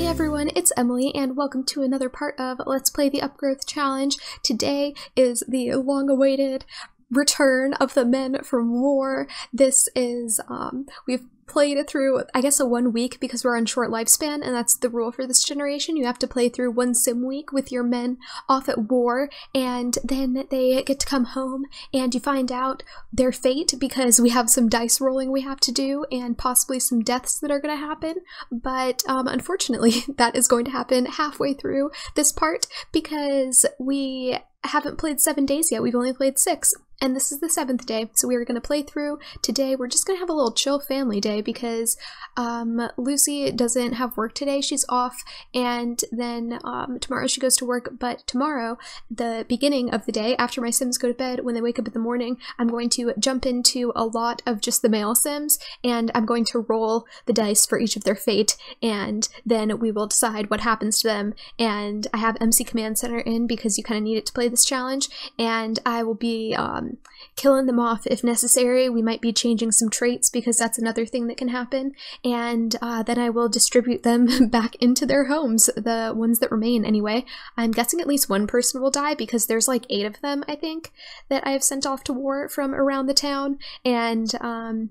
everyone, it's Emily and welcome to another part of Let's Play the Upgrowth challenge. Today is the long-awaited return of the men from war. This is, we've played it through, I guess, a 1 week because we're on short lifespan, and that's the rule for this generation. You have to play through 1 sim week with your men off at war, and then they get to come home and you find out their fate because we have some dice rolling we have to do and possibly some deaths that are going to happen. But unfortunately, that is going to happen halfway through this part because we haven't played 7 days yet. We've only played 6. And this is the 7th day, so we are going to play through today. We're just going to have a little chill family day because Lucy doesn't have work today. She's off, and then tomorrow she goes to work. But tomorrow, the beginning of the day, after my Sims go to bed, when they wake up in the morning, I'm going to jump into a lot of just the male Sims, and I'm going to roll the dice for each of their fate, and then we will decide what happens to them. And I have MC Command Center in because you kind of need it to play this challenge, and I will be killing them off if necessary. We might be changing some traits because that's another thing that can happen, and then I will distribute them back into their homes, the ones that remain anyway. I'm guessing at least 1 person will die because there's like 8 of them, I think, that I have sent off to war from around the town, and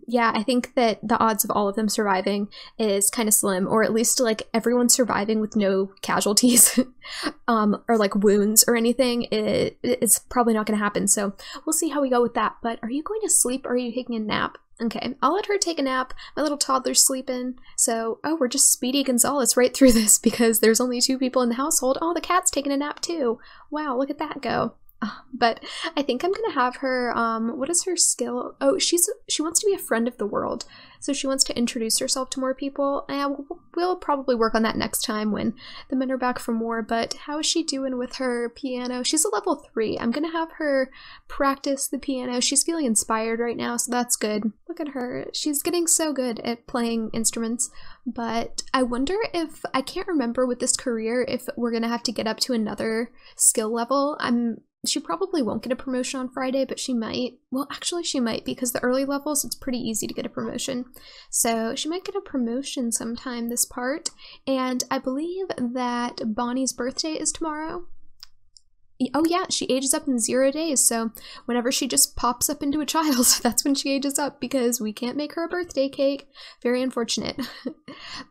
yeah, I think that the odds of all of them surviving is kind of slim, or at least like everyone surviving with no casualties or like wounds or anything. It's probably not going to happen, so we'll see how we go with that. But are you going to sleep or are you taking a nap? Okay, I'll let her take a nap. My little toddler's sleeping. So, oh, we're just Speedy Gonzalez right through this because there's only 2 people in the household. Oh, the cat's taking a nap too. Wow, look at that go. But I think I'm gonna have her, what is her skill? Oh, she wants to be a friend of the world. So she wants to introduce herself to more people. And we'll probably work on that next time when the men are back from war. But how is she doing with her piano? She's a level 3. I'm gonna have her practice the piano. She's feeling inspired right now, so that's good. Look at her. She's getting so good at playing instruments. But I wonder if, I can't remember with this career if we're gonna have to get up to another skill level. She probably won't get a promotion on Friday, but she might. Well, actually she might, because the early levels, it's pretty easy to get a promotion. So she might get a promotion sometime this part. And I believe that Bonnie's birthday is tomorrow. Oh yeah, she ages up in 0 days, so whenever she just pops up into a child, that's when she ages up, because we can't make her a birthday cake. Very unfortunate.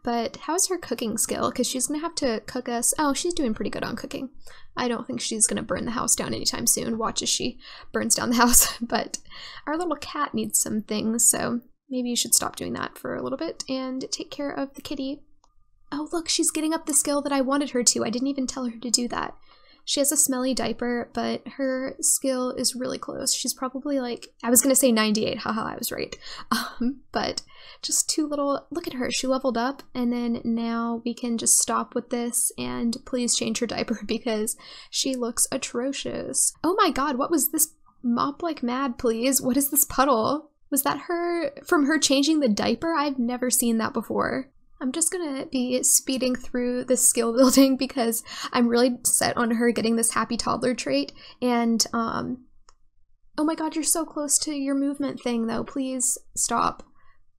But how's her cooking skill? Because she's gonna have to cook us. Oh, she's doing pretty good on cooking. I don't think she's gonna burn the house down anytime soon. Watch as she burns down the house. But our little cat needs some things, so maybe you should stop doing that for a little bit and take care of the kitty. Oh look, she's getting up the skill that I wanted her to. I didn't even tell her to do that. She has a smelly diaper, but her skill is really close. She's probably like, I was gonna say 98, haha, I was right. But just 2 little, look at her, she leveled up, and then now we can just stop with this and please change her diaper because she looks atrocious. Oh my god, what was this? Mop like mad, please. What is this puddle? Was that her, from her changing the diaper? I've never seen that before. I'm just gonna be speeding through this skill building because I'm really set on her getting this happy toddler trait. And, oh my god, you're so close to your movement thing though. Please stop.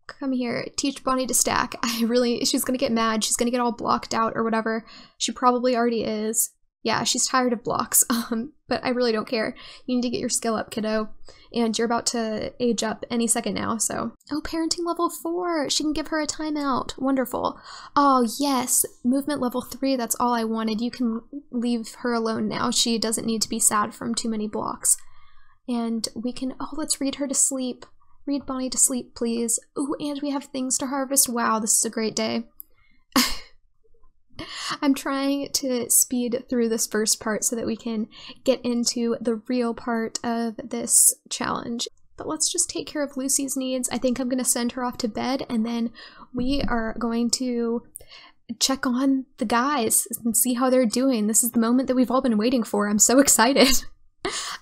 Come here. Teach Bonnie to stack. She's gonna get mad. She's gonna get all blocked out or whatever. She probably already is. Yeah, she's tired of blocks, but I really don't care. You need to get your skill up, kiddo. And you're about to age up any second now, so. Oh, parenting level 4. She can give her a timeout. Wonderful. Oh, yes. Movement level 3. That's all I wanted. You can leave her alone now. She doesn't need to be sad from too many blocks. And we can, oh, let's read her to sleep. Read Bonnie to sleep, please. Ooh, and we have things to harvest. Wow, this is a great day. I'm trying to speed through this first part so that we can get into the real part of this challenge. But let's just take care of Lucy's needs. I think I'm going to send her off to bed, and then we are going to check on the guys and see how they're doing. This is the moment that we've all been waiting for. I'm so excited.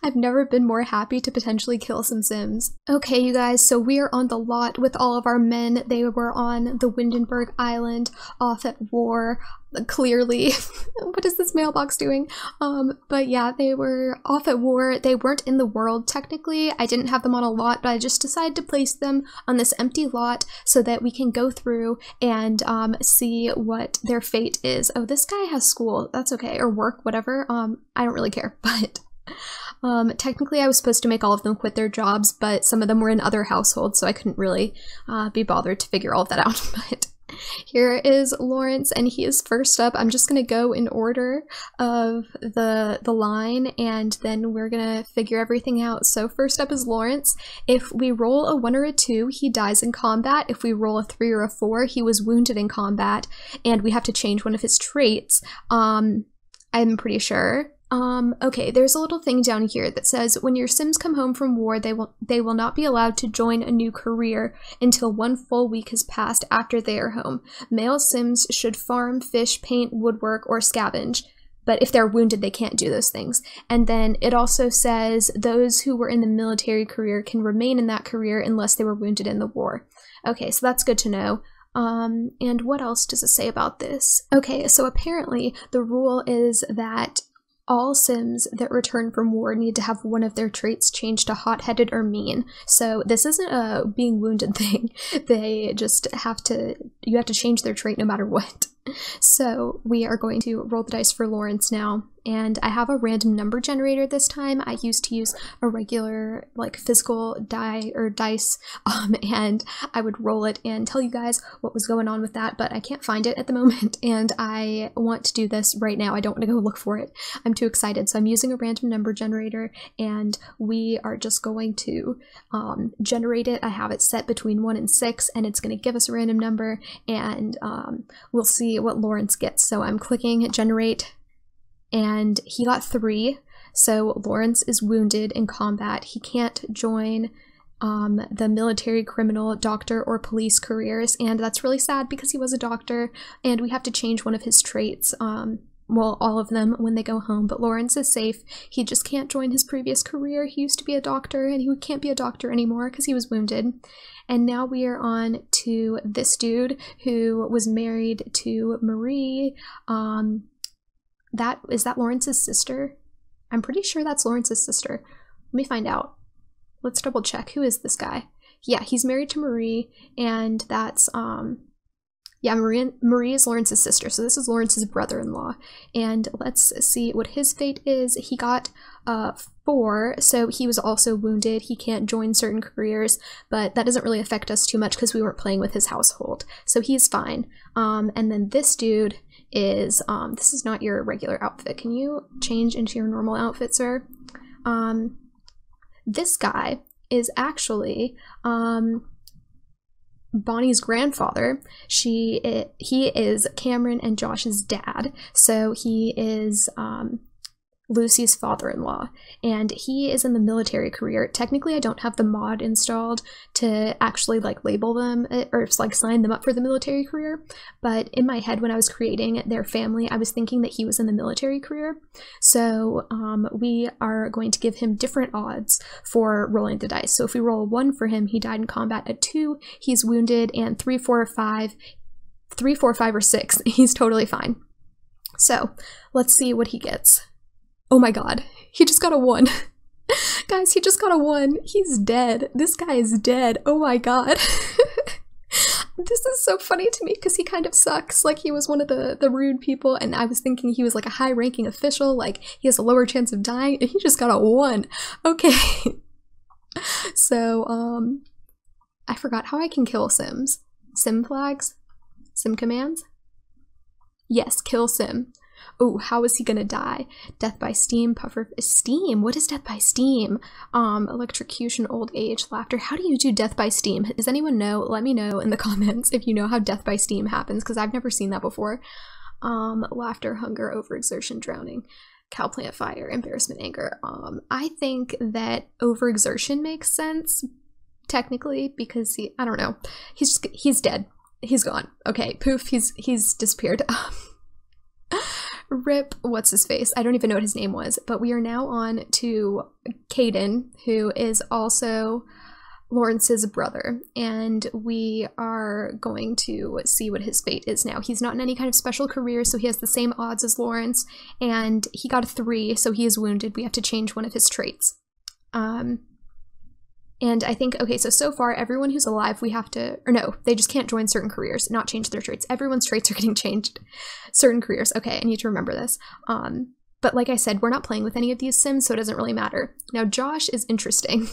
I've never been more happy to potentially kill some Sims. Okay, you guys, so we are on the lot with all of our men. They were on the Windenburg Island, off at war, clearly. What is this mailbox doing? But yeah, they were off at war. They weren't in the world, technically. I didn't have them on a lot, but I just decided to place them on this empty lot so that we can go through and see what their fate is. Oh, this guy has school. That's okay. Or work, whatever. I don't really care, but... technically I was supposed to make all of them quit their jobs, but some of them were in other households, so I couldn't really be bothered to figure all of that out. But here is Lawrence, and he is first up. I'm just gonna go in order of the line, and then we're gonna figure everything out. So first up is Lawrence. If we roll a 1 or a 2, he dies in combat. If we roll a 3 or a 4, he was wounded in combat, and we have to change one of his traits. I'm pretty sure. Okay, there's a little thing down here that says when your Sims come home from war, they will not be allowed to join a new career until 1 full week has passed after they are home. Male Sims should farm, fish, paint, woodwork, or scavenge. But if they're wounded, they can't do those things. And then it also says those who were in the military career can remain in that career unless they were wounded in the war. Okay, so that's good to know. And what else does it say about this? Okay, so apparently the rule is that all Sims that return from war need to have one of their traits changed to hot-headed or mean. So this isn't a being wounded thing. They just have to, you have to change their trait no matter what. So we are going to roll the dice for Lawrence now, and I have a random number generator this time. I used to use a regular like physical die or dice, and I would roll it and tell you guys what was going on with that, but I can't find it at the moment, and I want to do this right now. I don't want to go look for it. I'm too excited, so I'm using a random number generator, and we are just going to generate it. I have it set between 1 and 6, and it's going to give us a random number, and we'll see what Lawrence gets. So I'm clicking generate, and he got 3. So Lawrence is wounded in combat. He can't join the military, criminal, doctor, or police careers, and that's really sad because he was a doctor, and we have to change one of his traits. Well, all of them when they go home, but Lawrence is safe. He just can't join his previous career. He used to be a doctor, and he can't be a doctor anymore because he was wounded. And now we are on to this dude who was married to Marie. Is that Lawrence's sister? I'm pretty sure that's Lawrence's sister. Let me find out. Let's double check. Who is this guy? Yeah, he's married to Marie, and that's yeah, Marie is Lawrence's sister, so this is Lawrence's brother-in-law. And let's see what his fate is. He got 4, so he was also wounded. He can't join certain careers, but that doesn't really affect us too much because we weren't playing with his household, so he's fine. And then this dude is, this is not your regular outfit. Can you change into your normal outfit, sir? This guy is actually, Bonnie's grandfather. He is Cameron and Josh's dad, so he is Lucy's father-in-law, and he is in the military career. Technically, I don't have the mod installed to actually like label them or like sign them up for the military career, but in my head when I was creating their family, I was thinking that he was in the military career. So we are going to give him different odds for rolling the dice. So if we roll a 1 for him, he died in combat. At 2, he's wounded, and 3, 4, 5, 3, 4, 5, or 6, he's totally fine. So let's see what he gets. Oh my god, he just got a 1. Guys, he just got a 1. He's dead. This guy is dead. Oh my god. This is so funny to me because he kind of sucks. Like, he was one of the rude people, and I was thinking he was like a high-ranking official, like he has a lower chance of dying, and he just got a 1. Okay. So, I forgot how I can kill Sims. Sim flags? Sim commands? Yes, kill Sim. Oh, how is he gonna die? Death by steam, puffer, steam? What is death by steam? Electrocution, old age, laughter. How do you do death by steam? Does anyone know? Let me know in the comments if you know how death by steam happens, because I've never seen that before. Laughter, hunger, overexertion, drowning, cowplant fire, embarrassment, anger. I think that overexertion makes sense, technically, because I don't know. He's dead. He's gone. Okay, poof, he's disappeared. Rip, what's his face? I don't even know what his name was, but we are now on to Caden, who is also Lawrence's brother, and we are going to see what his fate is now. He's not in any kind of special career, so he has the same odds as Lawrence, and he got a 3, so he is wounded. We have to change one of his traits. And I think, okay, so far, everyone who's alive, we have to, or no, they just can't join certain careers, not change their traits. Everyone's traits are getting changed. Certain careers, okay, I need to remember this. But like I said, we're not playing with any of these sims, so it doesn't really matter. Now, Josh is interesting.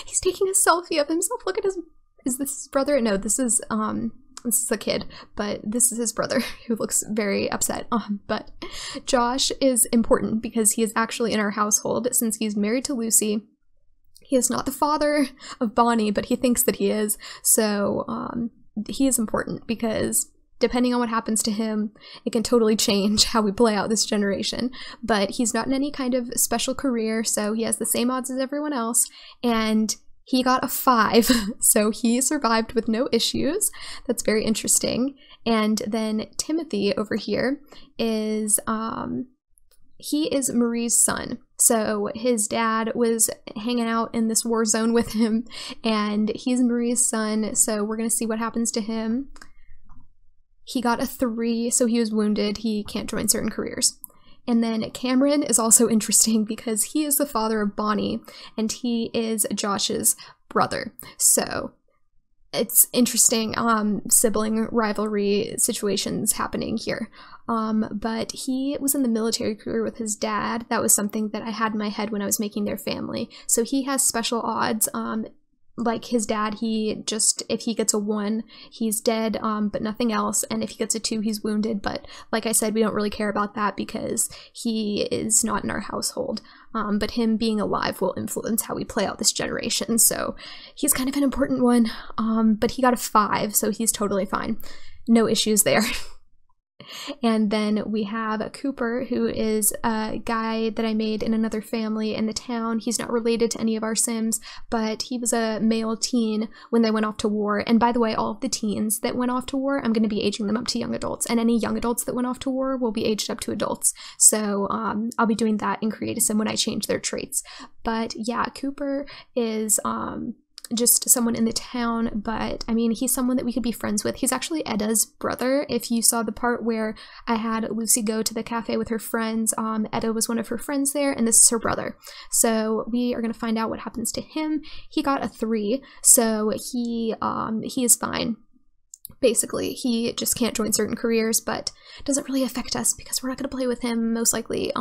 He's taking a selfie of himself. Look at his, is this his brother? No, this is a kid, but this is his brother who looks very upset. But Josh is important because he is actually in our household since he's married to Lucy. He is not the father of Bonnie, but he thinks that he is. So he is important because depending on what happens to him, it can totally change how we play out this generation. But he's not in any kind of special career, so he has the same odds as everyone else. And he got a 5, so he survived with no issues. That's very interesting. And then Timothy over here is, he is Marie's son. So his dad was hanging out in this war zone with him, and he's Marie's son, so we're gonna see what happens to him. He got a 3, so he was wounded. He can't join certain careers. And then Cameron is also interesting because he is the father of Bonnie, and he is Josh's brother. So it's interesting sibling rivalry situations happening here. But he was in the military career with his dad. That was something that I had in my head when I was making their family. So he has special odds. Like his dad, he just, if he gets a 1, he's dead, but nothing else. And if he gets a 2, he's wounded. But like I said, we don't really care about that because he is not in our household. But him being alive will influence how we play out this generation. So he's kind of an important one. But he got a 5, so he's totally fine. No issues there. And then we have Cooper, who is a guy that I made in another family in the town. He's not related to any of our sims, but he was a male teen when they went off to war. And by the way, all of the teens that went off to war, I'm going to be aging them up to young adults. And any young adults that went off to war will be aged up to adults. So I'll be doing that in Create a Sim when I change their traits. But yeah, Cooper is just someone in the town, but I mean, he's someone that we could be friends with. He's actually Edda's brother. If you saw the part where I had Lucy go to the cafe with her friends, Edda was one of her friends there, and this is her brother. So we are going to find out what happens to him. He got a 3, so he is fine. Basically, he just can't join certain careers, but it doesn't really affect us because we're not going to play with him most likely.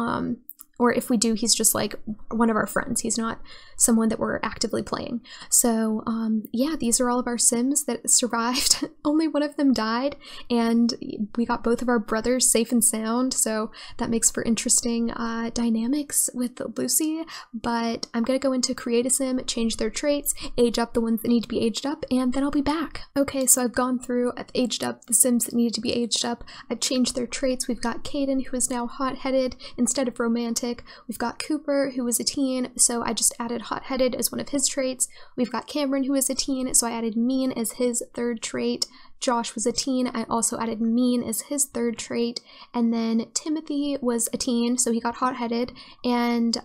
Or if we do, he's just like one of our friends. He's not someone that we're actively playing. So yeah, these are all of our sims that survived. Only one of them died, and we got both of our brothers safe and sound. So that makes for interesting dynamics with Lucy. But I'm gonna go into Create a Sim, change their traits, age up the ones that need to be aged up, and then I'll be back. Okay, so I've gone through, I've aged up the sims that needed to be aged up. I've changed their traits. We've got Caden, who is now hot-headed instead of romantic. We've got Cooper, who was a teen, so I just added hot-headed as one of his traits. We've got Cameron, who is a teen, so I added mean as his 3rd trait. Josh was a teen, I also added mean as his 3rd trait. And then Timothy was a teen, so he got hot-headed. And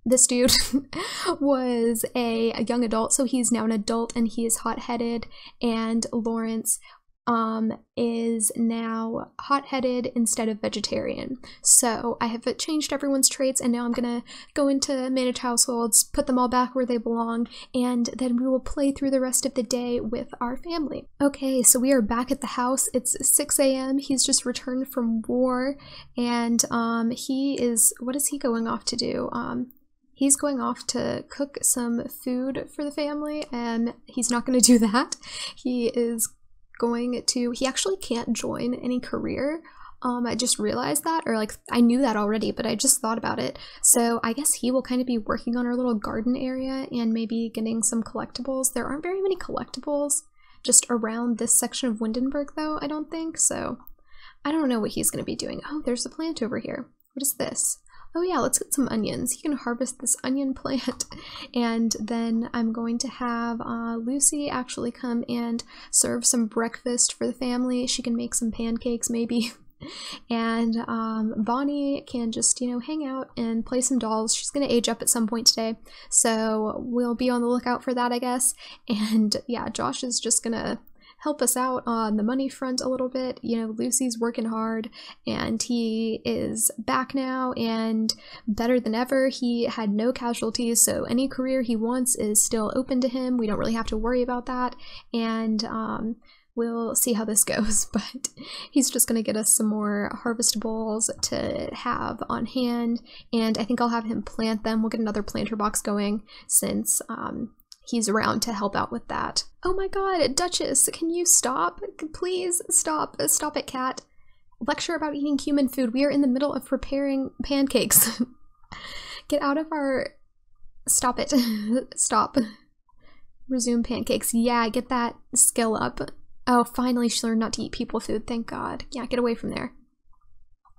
this dude was a young adult, so he's now an adult and he is hot-headed. And Lawrence is now hot-headed instead of vegetarian. So I have changed everyone's traits, and now I'm gonna go into manage households, put them all back where they belong, and then we will play through the rest of the day with our family. Okay, so we are back at the house. It's 6 a.m. He's just returned from war, and he is, what is he going off to do? He's going off to cook some food for the family, and he's not going to do that. He is going to, he actually can't join any career. I just realized that, or like I knew that already, but I just thought about it. So I guess he will kind of be working on our little garden area and maybe getting some collectibles. There aren't very many collectibles just around this section of Windenburg though, I don't think. So I don't know what he's going to be doing. Oh, there's a plant over here. What is this? Oh yeah, let's get some onions. He can harvest this onion plant. And then I'm going to have Lucy actually come and serve some breakfast for the family. She can make some pancakes maybe. And Bonnie can just, you know, hang out and play some dolls. She's gonna age up at some point today, so we'll be on the lookout for that, I guess. And yeah, Josh is just gonna help us out on the money front a little bit. You know, Lucy's working hard and he is back now and better than ever. He had no casualties, so any career he wants is still open to him. We don't really have to worry about that. And we'll see how this goes, but he's just gonna get us some more harvestables to have on hand, and I think I'll have him plant them. We'll get another planter box going since he's around to help out with that. Oh my god, Duchess, can you stop? Please stop. Stop it, cat. Lecture about eating human food. We are in the middle of preparing pancakes. Get out of our... Stop it. Stop. Resume pancakes. Yeah, get that skill up. Oh, finally she learned not to eat people food. Thank God. Yeah, get away from there.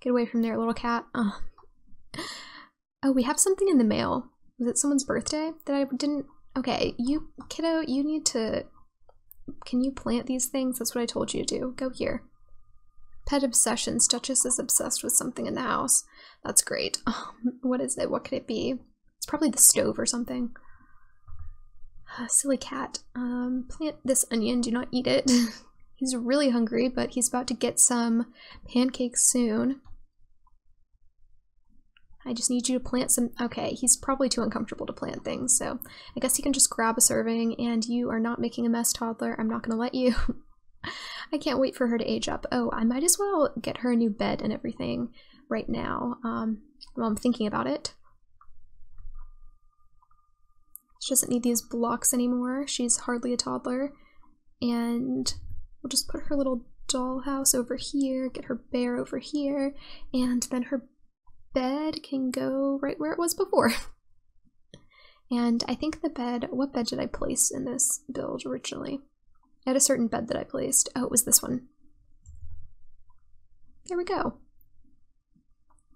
Get away from there, little cat. Oh, we have something in the mail. Was it someone's birthday that I didn't... Okay, you, kiddo, you need to... Can you plant these things? That's what I told you to do. Go here. Pet obsessions. Duchess is obsessed with something in the house. That's great. What is it? What could it be? It's probably the stove or something. Silly cat. Plant this onion. Do not eat it. He's really hungry, but he's about to get some pancakes soon. I just need you to plant some... Okay, he's probably too uncomfortable to plant things, so I guess he can just grab a serving, and you are not making a mess, toddler. I'm not gonna let you. I can't wait for her to age up. Oh, I might as well get her a new bed and everything right now, while I'm thinking about it. She doesn't need these blocks anymore. She's hardly a toddler. And we'll just put her little dollhouse over here, get her bear over here, and then her bed can go right where it was before. And I think the bed, what bed did I place in this build originally? I had a certain bed that I placed. Oh, it was this one. There we go.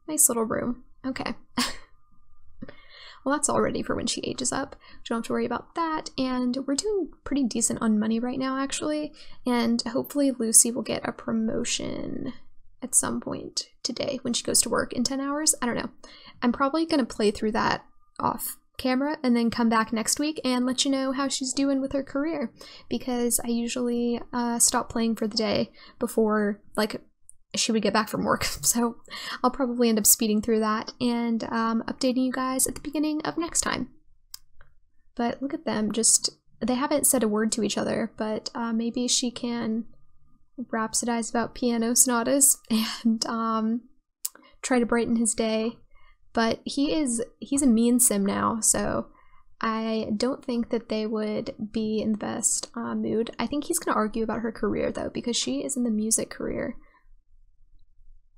Nice little room. Okay. Well, that's all ready for when she ages up. We don't have to worry about that, and we're doing pretty decent on money right now, actually, and hopefully Lucy will get a promotion at some point today when she goes to work in 10 hours. I don't know. I'm probably going to play through that off camera and then come back next week and let you know how she's doing with her career, because I usually stop playing for the day before, like, she would get back from work, so I'll probably end up speeding through that and updating you guys at the beginning of next time. But look at them, just, they haven't said a word to each other, but maybe she can rhapsodize about piano sonatas and try to brighten his day. But he's a mean sim now, so I don't think that they would be in the best mood. I think he's gonna argue about her career though, because she is in the music career.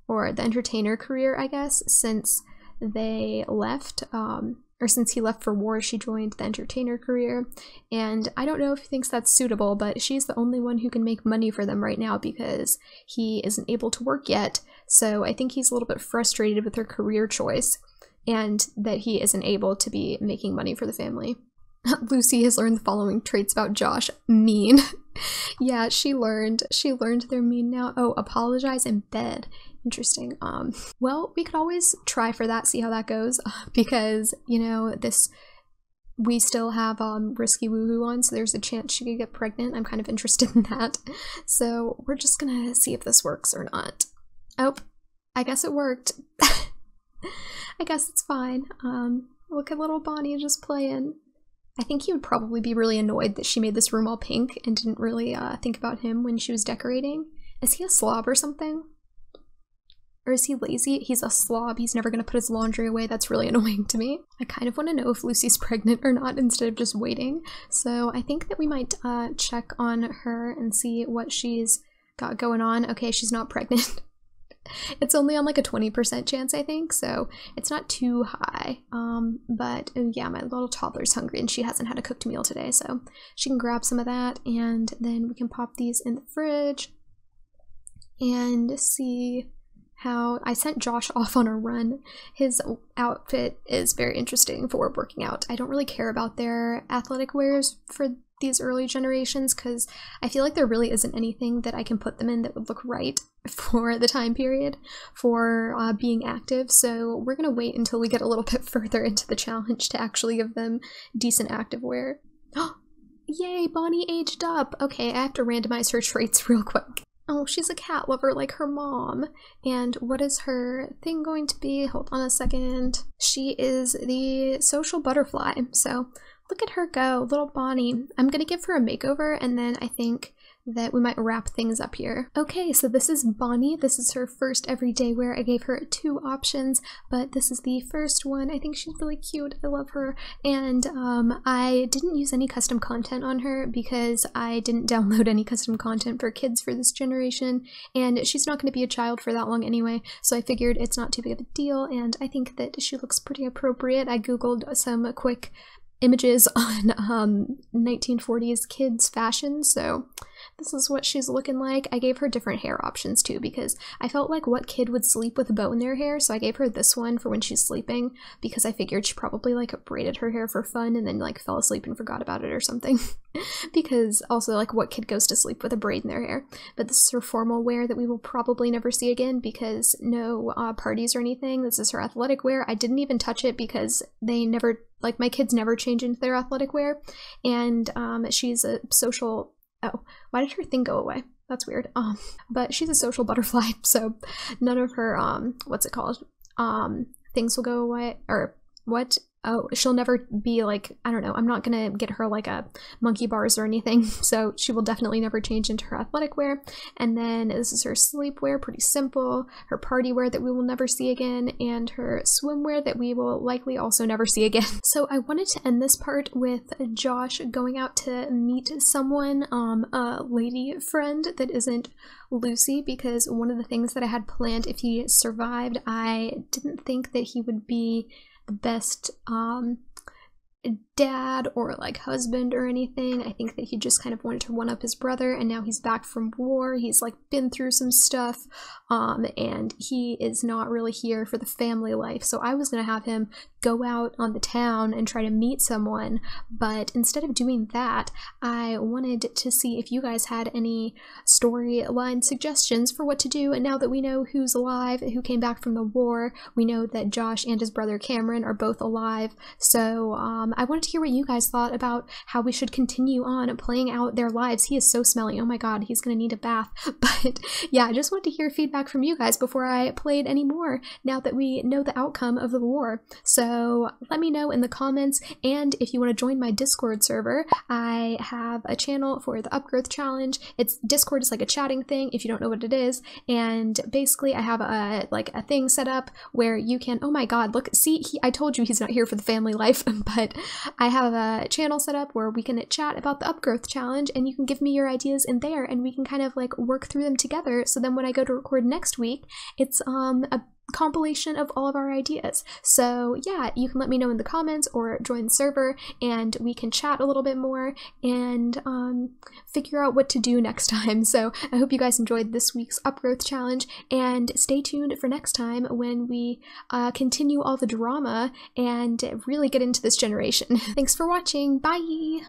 Or the entertainer career, I guess, since they left, or since he left for war, she joined the entertainer career, and I don't know if he thinks that's suitable, but she's the only one who can make money for them right now because he isn't able to work yet, so I think he's a little bit frustrated with her career choice, and that he isn't able to be making money for the family. Lucy has learned the following traits about Josh. Mean. Yeah, she learned they're mean now. Oh, apologize in bed. Interesting. Well, we could always try for that, see how that goes, because, you know, we still have risky woohoo on, so there's a chance she could get pregnant. I'm kind of interested in that. So we're just gonna see if this works or not. Oh, I guess it worked. I guess it's fine. Look at little Bonnie just playing. I think he would probably be really annoyed that she made this room all pink and didn't really think about him when she was decorating. Is he a slob or something? Or is he lazy? He's a slob. He's never going to put his laundry away. That's really annoying to me. I kind of want to know if Lucy's pregnant or not instead of just waiting. So I think that we might check on her and see what she's got going on. Okay, she's not pregnant. It's only on like a 20% chance, I think, so it's not too high. But yeah, my little toddler's hungry and she hasn't had a cooked meal today, so she can grab some of that, and then we can pop these in the fridge and see how I sent Josh off on a run. His outfit is very interesting for working out. I don't really care about their athletic wears for these early generations because I feel like there really isn't anything that I can put them in that would look right for the time period for being active. So we're gonna wait until we get a little bit further into the challenge to actually give them decent active wear. Yay, Bonnie aged up! Okay, I have to randomize her traits real quick. Oh, she's a cat lover like her mom. And what is her thing going to be? Hold on a second. She is the social butterfly. So look at her go, little Bonnie. I'm gonna give her a makeover and then I think that we might wrap things up here. Okay, so this is Bonnie. This is her first everyday wear. I gave her 2 options, but this is the first one. I think she's really cute. I love her. And I didn't use any custom content on her because I didn't download any custom content for kids for this generation, and she's not going to be a child for that long anyway, so I figured it's not too big of a deal, and I think that she looks pretty appropriate. I googled some quick images on 1940s kids fashion, so this is what she's looking like. I gave her different hair options too because I felt like what kid would sleep with a bow in their hair, so I gave her this one for when she's sleeping because I figured she probably like braided her hair for fun and then like fell asleep and forgot about it or something. Because also like what kid goes to sleep with a braid in their hair? But this is her formal wear that we will probably never see again because no parties or anything. This is her athletic wear. I didn't even touch it because they never, like my kids never change into their athletic wear, and she's a social, oh, why did her thing go away? That's weird. But she's a social butterfly, so none of her what's it called? Things will go away, or what? Oh, she'll never be like, I don't know, I'm not gonna get her like a monkey bars or anything, so she will definitely never change into her athletic wear. And then this is her sleepwear, pretty simple, her party wear that we will never see again, and her swimwear that we will likely also never see again. So I wanted to end this part with Josh going out to meet someone, a lady friend that isn't Lucy, because one of the things that I had planned if he survived, I didn't think that he would be the best dad or like husband or anything. I think that he just kind of wanted to one up his brother, and now he's back from war. He's like been through some stuff, and he is not really here for the family life. So I was gonna have him go out on the town and try to meet someone, but instead of doing that, I wanted to see if you guys had any storyline suggestions for what to do. And now that we know who's alive, who came back from the war, we know that Josh and his brother Cameron are both alive. So I wanted to hear what you guys thought about how we should continue on playing out their lives. He is so smelly. Oh my god, he's gonna need a bath. But yeah, I just wanted to hear feedback from you guys before I played any more, now that we know the outcome of the war. So let me know in the comments, and if you want to join my Discord server, I have a channel for the Upgrowth challenge. Discord is like a chatting thing if you don't know what it is, and basically I have a thing set up where you can, oh my god, look, see, I told you he's not here for the family life, but I have a channel set up where we can chat about the Upgrowth challenge, and you can give me your ideas in there, and we can kind of like work through them together. So then when I go to record next week, it's a compilation of all of our ideas. So yeah, you can let me know in the comments or join the server, and we can chat a little bit more and figure out what to do next time. So I hope you guys enjoyed this week's Upgrowth challenge, and stay tuned for next time when we continue all the drama and really get into this generation. Thanks for watching. Bye!